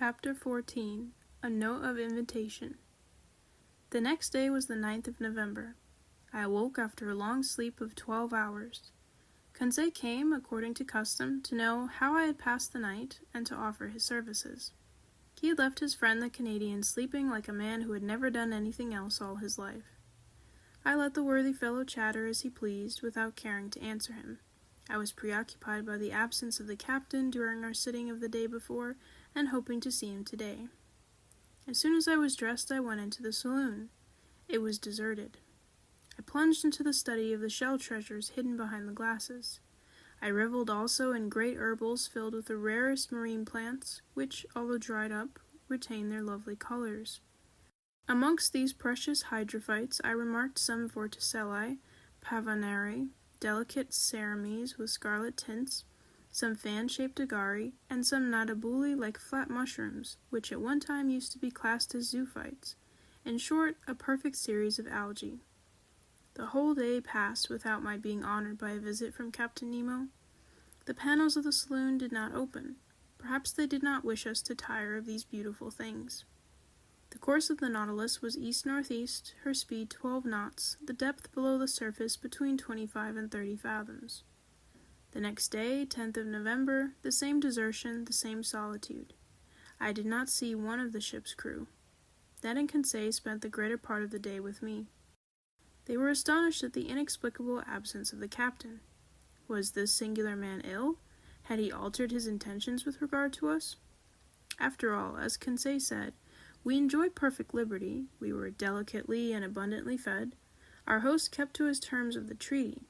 Chapter 14. A Note of Invitation. The next day was the 9th of November. I awoke after a long sleep of 12 hours. Conseil came, according to custom, to know how I had passed the night and to offer his services. He had left his friend the Canadian sleeping like a man who had never done anything else all his life. I let the worthy fellow chatter as he pleased, without caring to answer him. I was preoccupied by the absence of the captain during our sitting of the day before, and hoping to see him today. As soon as I was dressed, I went into the saloon. It was deserted. I plunged into the study of the shell treasures hidden behind the glasses. I reveled also in great herbals filled with the rarest marine plants, which, although dried up, retain their lovely colors. Amongst these precious hydrophytes I remarked some vorticellae, pavonare, delicate cerames with scarlet tints, some fan-shaped agari, and some natabuli like flat mushrooms, which at one time used to be classed as zoophytes. In short, a perfect series of algae. The whole day passed without my being honored by a visit from Captain Nemo. The panels of the saloon did not open. Perhaps they did not wish us to tire of these beautiful things. The course of the Nautilus was east-northeast, her speed 12 knots, the depth below the surface between 25 and 30 fathoms. The next day, 10th of November, the same desertion, the same solitude. I did not see one of the ship's crew. Ned and Conseil spent the greater part of the day with me. They were astonished at the inexplicable absence of the captain. Was this singular man ill? Had he altered his intentions with regard to us? After all, as Conseil said, we enjoyed perfect liberty, we were delicately and abundantly fed, our host kept to his terms of the treaty.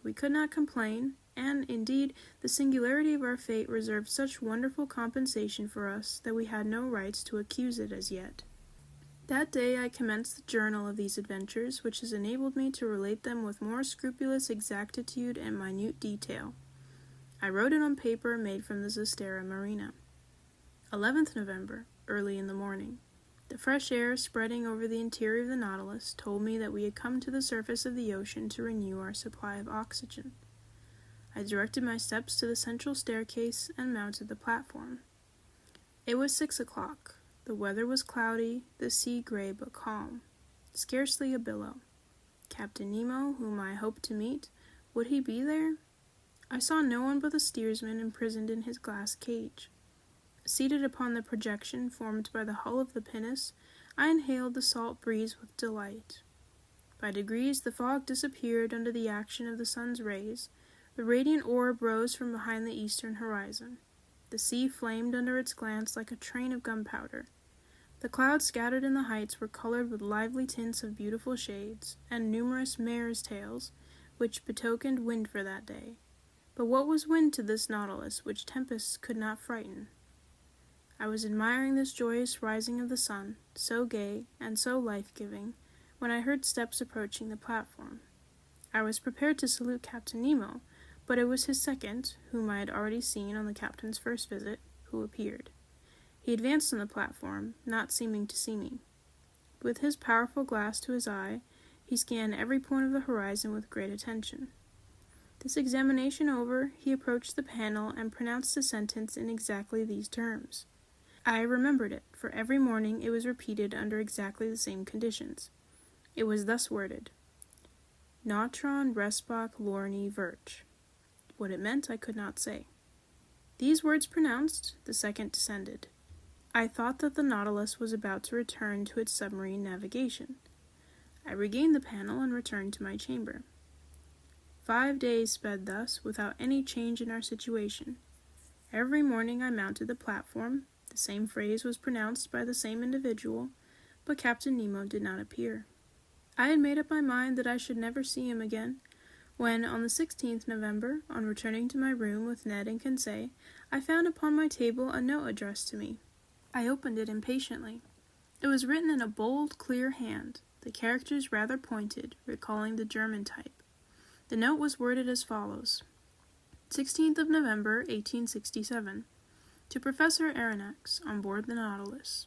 We could not complain, and, indeed, the singularity of our fate reserved such wonderful compensation for us that we had no rights to accuse it as yet. That day I commenced the journal of these adventures, which has enabled me to relate them with more scrupulous exactitude and minute detail. I wrote it on paper made from the Zostera marina. 11th November, early in the morning. The fresh air spreading over the interior of the Nautilus told me that we had come to the surface of the ocean to renew our supply of oxygen. I directed my steps to the central staircase and mounted the platform. It was 6 o'clock. The weather was cloudy, the sea gray but calm. Scarcely a billow. Captain Nemo, whom I hoped to meet, would he be there? I saw no one but the steersman imprisoned in his glass cage. Seated upon the projection formed by the hull of the pinnace, I inhaled the salt breeze with delight. By degrees the fog disappeared under the action of the sun's rays. The radiant orb rose from behind the eastern horizon. The sea flamed under its glance like a train of gunpowder. The clouds scattered in the heights were colored with lively tints of beautiful shades, and numerous mares' tails, which betokened wind for that day. But what was wind to this Nautilus, which tempests could not frighten? I was admiring this joyous rising of the sun, so gay and so life-giving, when I heard steps approaching the platform. I was prepared to salute Captain Nemo, but it was his second, whom I had already seen on the captain's first visit, who appeared. He advanced on the platform, not seeming to see me. With his powerful glass to his eye, he scanned every point of the horizon with great attention. This examination over, he approached the panel and pronounced a sentence in exactly these terms. I remembered it, for every morning it was repeated under exactly the same conditions. It was thus worded: Nautron respec lorni virch. What it meant I could not say. These words pronounced, the second descended. I thought that the Nautilus was about to return to its submarine navigation. I regained the panel and returned to my chamber. 5 days sped thus, without any change in our situation. Every morning I mounted the platform. The same phrase was pronounced by the same individual, but Captain Nemo did not appear. I had made up my mind that I should never see him again, when, on the 16th November, on returning to my room with Ned and Conseil, I found upon my table a note addressed to me. I opened it impatiently. It was written in a bold, clear hand, the characters rather pointed, recalling the German type. The note was worded as follows: 16th of November, 1867. To Professor Aronnax, on board the Nautilus.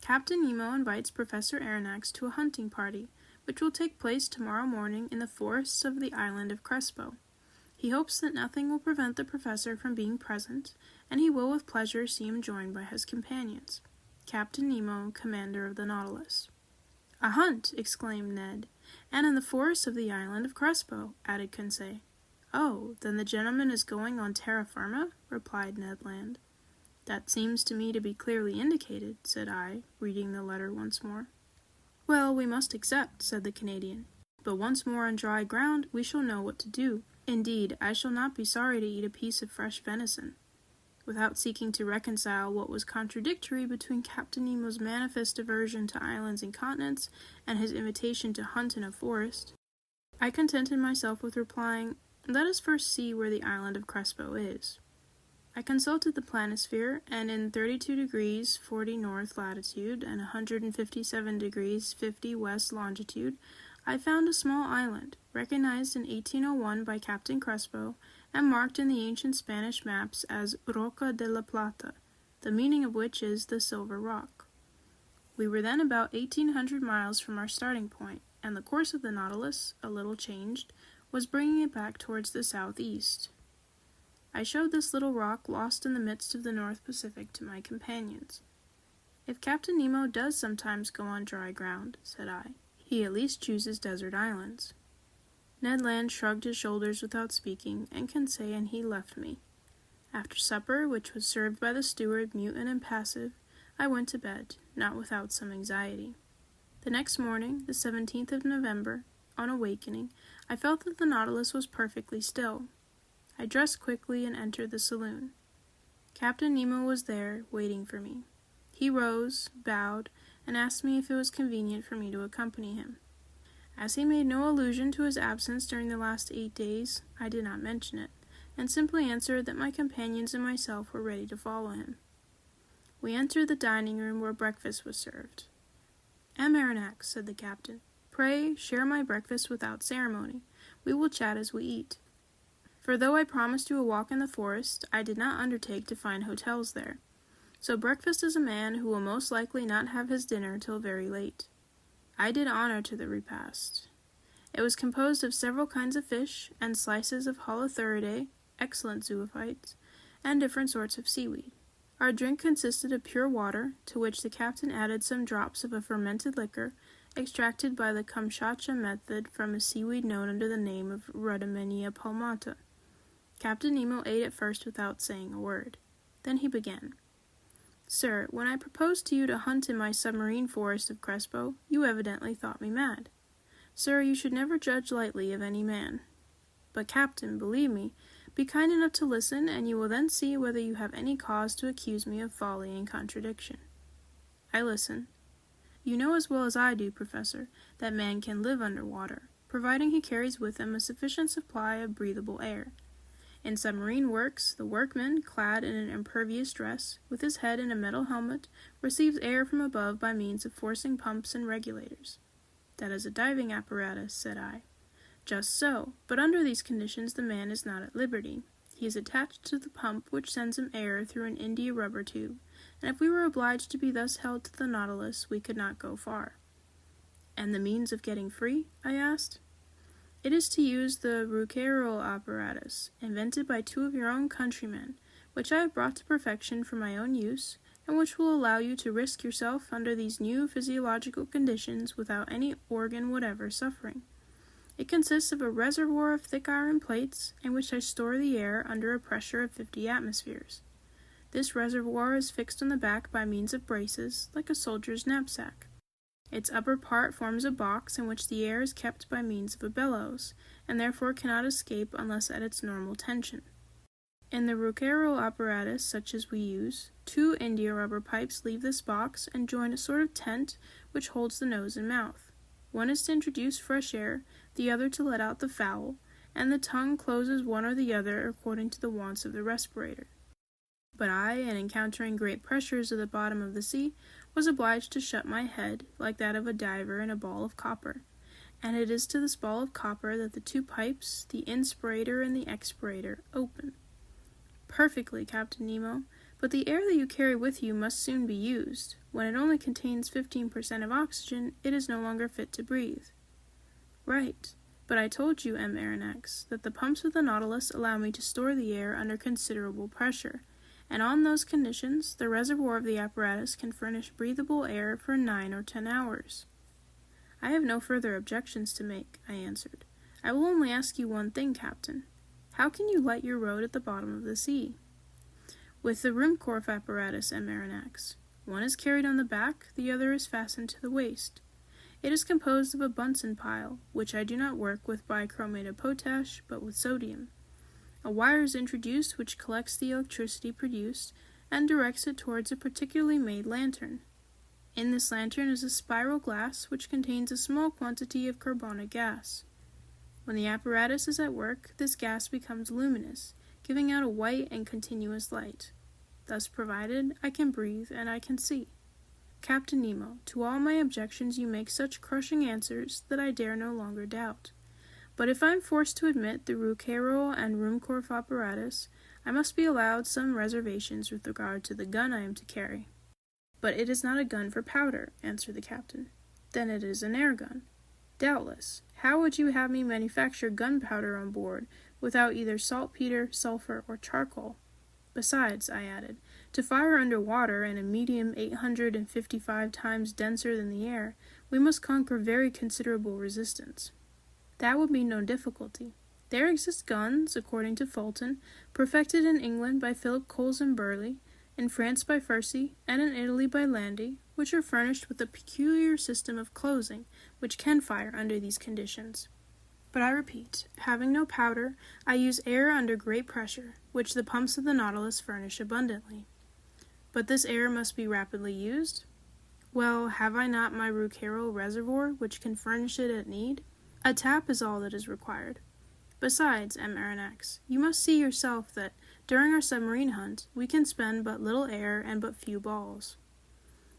Captain Nemo invites Professor Aronnax to a hunting party, which will take place tomorrow morning in the forests of the island of Crespo. He hopes that nothing will prevent the professor from being present, and he will with pleasure see him joined by his companions. Captain Nemo, commander of the Nautilus. "A hunt!" exclaimed Ned. "And in the forests of the island of Crespo," added Conseil. "Oh, then the gentleman is going on terra firma?" replied Ned Land. "That seems to me to be clearly indicated," said I, reading the letter once more. "Well, we must accept," said the Canadian. "But once more on dry ground, we shall know what to do. Indeed, I shall not be sorry to eat a piece of fresh venison." Without seeking to reconcile what was contradictory between Captain Nemo's manifest aversion to islands and continents and his invitation to hunt in a forest, I contented myself with replying, "Let us first see where the island of Crespo is." I consulted the planisphere, and in 32 degrees 40 north latitude and 157 degrees 50 west longitude, I found a small island, recognized in 1801 by Captain Crespo, and marked in the ancient Spanish maps as Roca de la Plata, the meaning of which is the Silver Rock. We were then about 1,800 miles from our starting point, and the course of the Nautilus, a little changed, was bringing it back towards the southeast. I showed this little rock lost in the midst of the North Pacific to my companions. "If Captain Nemo does sometimes go on dry ground," said I, "he at least chooses desert islands." Ned Land shrugged his shoulders without speaking, and Conseil and he left me. After supper, which was served by the steward mute and impassive, I went to bed, not without some anxiety. The next morning, the 17th of November, on awakening, I felt that the Nautilus was perfectly still. I dressed quickly and entered the saloon. Captain Nemo was there, waiting for me. He rose, bowed, and asked me if it was convenient for me to accompany him. As he made no allusion to his absence during the last 8 days, I did not mention it, and simply answered that my companions and myself were ready to follow him. We entered the dining room where breakfast was served. "Ameranax," said the captain, "pray share my breakfast without ceremony. We will chat as we eat." For though I promised you a walk in the forest, I did not undertake to find hotels there. So breakfast is a man who will most likely not have his dinner till very late. I did honor to the repast. It was composed of several kinds of fish, and slices of holothuridae, excellent zoophytes, and different sorts of seaweed. Our drink consisted of pure water, to which the captain added some drops of a fermented liquor, extracted by the Kamchatka method from a seaweed known under the name of Rhodymenia palmata. Captain Nemo ate at first without saying a word. Then he began. "Sir, when I proposed to you to hunt in my submarine forest of Crespo, you evidently thought me mad. Sir, you should never judge lightly of any man. But, Captain, believe me, be kind enough to listen, and you will then see whether you have any cause to accuse me of folly and contradiction." I listen. "You know as well as I do, Professor, that man can live under water, providing he carries with him a sufficient supply of breathable air. In submarine works, the workman, clad in an impervious dress, with his head in a metal helmet, receives air from above by means of forcing pumps and regulators." "That is a diving apparatus," said I. "Just so, but under these conditions the man is not at liberty. He is attached to the pump which sends him air through an india rubber tube, and if we were obliged to be thus held to the Nautilus, we could not go far." "And the means of getting free?" I asked. "It is to use the Rouquayrol apparatus, invented by 2 of your own countrymen, which I have brought to perfection for my own use, and which will allow you to risk yourself under these new physiological conditions without any organ whatever suffering. It consists of a reservoir of thick iron plates, in which I store the air under a pressure of 50 atmospheres. This reservoir is fixed on the back by means of braces, like a soldier's knapsack. Its upper part forms a box in which the air is kept by means of a bellows, and therefore cannot escape unless at its normal tension. In the Rouquayrol apparatus, such as we use, 2 india-rubber pipes leave this box and join a sort of tent which holds the nose and mouth. One is to introduce fresh air, the other to let out the foul, and the tongue closes one or the other according to the wants of the respirator. But I, in encountering great pressures at the bottom of the sea, was obliged to shut my head, like that of a diver in a ball of copper, and it is to this ball of copper that the 2 pipes, the inspirator and the expirator, open." "Perfectly, Captain Nemo, but the air that you carry with you must soon be used. When it only contains 15% of oxygen, it is no longer fit to breathe." "Right. But I told you, Aronnax, that the pumps of the Nautilus allow me to store the air under considerable pressure, and on those conditions the reservoir of the apparatus can furnish breathable air for 9 or 10 hours. I have no further objections to make, I answered. I will only ask you one thing, Captain. How can you light your road at the bottom of the sea? With the Ruhmkorff apparatus, Aronnax. One is carried on the back, the other is fastened to the waist. It is composed of a Bunsen pile, which I do not work with bichromate of potash, but with sodium. A wire is introduced which collects the electricity produced and directs it towards a particularly made lantern. In this lantern is a spiral glass which contains a small quantity of carbonic gas. When the apparatus is at work, this gas becomes luminous, giving out a white and continuous light. Thus provided, I can breathe and I can see. Captain Nemo, to all my objections you make such crushing answers that I dare no longer doubt. But if I am forced to admit the Rouquayrol and Ruhmkorff apparatus, I must be allowed some reservations with regard to the gun I am to carry. But it is not a gun for powder, answered the captain. Then it is an air gun. Doubtless. How would you have me manufacture gunpowder on board without either saltpeter, sulfur, or charcoal? Besides, I added, to fire under water in a medium 855 times denser than the air, we must conquer very considerable resistance. That would be no difficulty. There exist guns, according to Fulton, perfected in England by Philip Coles and Burley, in France by Furcy, and in Italy by Landi, which are furnished with a peculiar system of closing, which can fire under these conditions. But I repeat, having no powder, I use air under great pressure, which the pumps of the Nautilus furnish abundantly. But this air must be rapidly used? Well, have I not my Rouquayrol reservoir, which can furnish it at need? A tap is all that is required. Besides, Aronnax, you must see yourself that, during our submarine hunt, we can spend but little air and but few balls.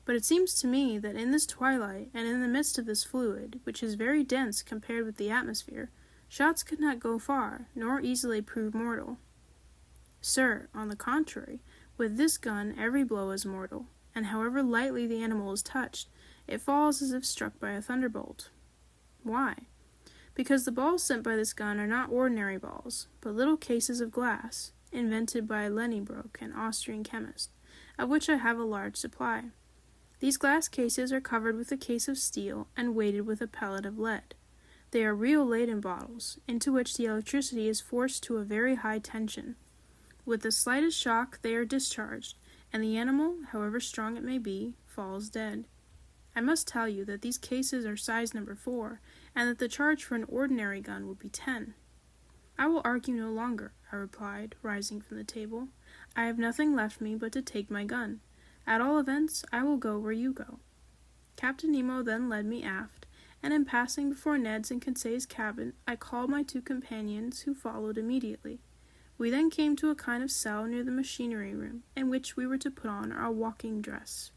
But it seems to me that in this twilight, and in the midst of this fluid, which is very dense compared with the atmosphere, shots could not go far, nor easily prove mortal. Sir, on the contrary, with this gun every blow is mortal, and however lightly the animal is touched, it falls as if struck by a thunderbolt. Why? Because the balls sent by this gun are not ordinary balls, but little cases of glass, invented by Leniebrock, an Austrian chemist, of which I have a large supply. These glass cases are covered with a case of steel and weighted with a pellet of lead. They are real Leyden bottles, into which the electricity is forced to a very high tension. With the slightest shock they are discharged, and the animal, however strong it may be, falls dead. I must tell you that these cases are size number 4, and that the charge for an ordinary gun would be 10. I will argue no longer, I replied, rising from the table. I have nothing left me but to take my gun. At all events, I will go where you go. Captain Nemo then led me aft, and in passing before Ned's and Conseil's cabin, I called my 2 companions, who followed immediately. We then came to a kind of cell near the machinery room, in which we were to put on our walking dress.